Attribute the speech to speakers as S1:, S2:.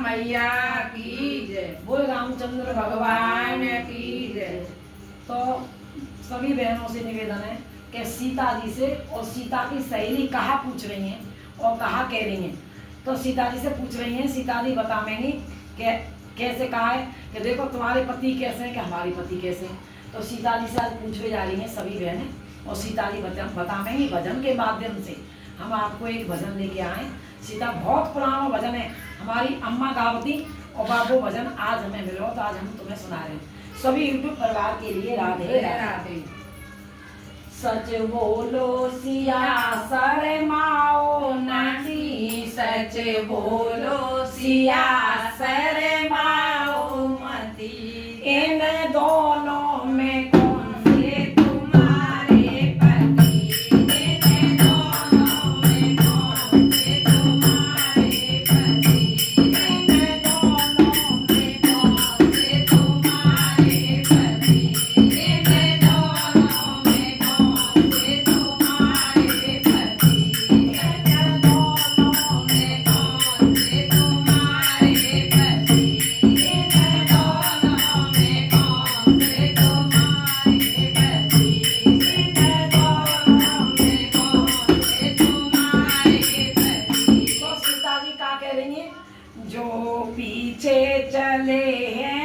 S1: मैया की जय।
S2: बोल रामचंद्र भगवान की जय। तो सभी बहनों से निवेदन है कि सीता जी से और सीता की सहेली कहाँ पूछ रही हैं और कहाँ कह रही हैं। तो सीता जी से पूछ रही हैं, सीता जी बताएंगी कि कैसे कहा है कि देखो तुम्हारे पति कैसे हैं कि हमारे पति कैसे हैं। तो सीता जी से आज पूछने जा रही हैं सभी बहनें और सीता जी बताएंगी भजन के माध्यम से। हम आपको एक भजन लेके आए। सीता बहुत पुराना भजन है, हमारी अम्मा गावती और बाबू भजन आज हमें मिलो तो आज हम तुम्हें सुना रहे हैं सभी यूट्यूब परिवार के लिए। राधे राधे। सच बोलो सिया शरमाओ नहीं,
S1: सच बोलो सिया शरमाओ मती।
S2: इन दोनों में कौन से तुम्हारे पति।
S1: इन दोनों में कौन से तुम्हारे पति।
S2: इन दोनों में
S1: कौन से तुम्हारे पति। इन दोनों में कौन से तुम्हारे पति।
S2: इन दोनों
S1: में कौन से तुम्हारे पति। इन दोनों में कौन से तुम्हारे पति। इन दोनों में कौन से तुम्हारे पति।
S2: तो सीता जी क्या कह रही हैं, जो पीछे चले हैं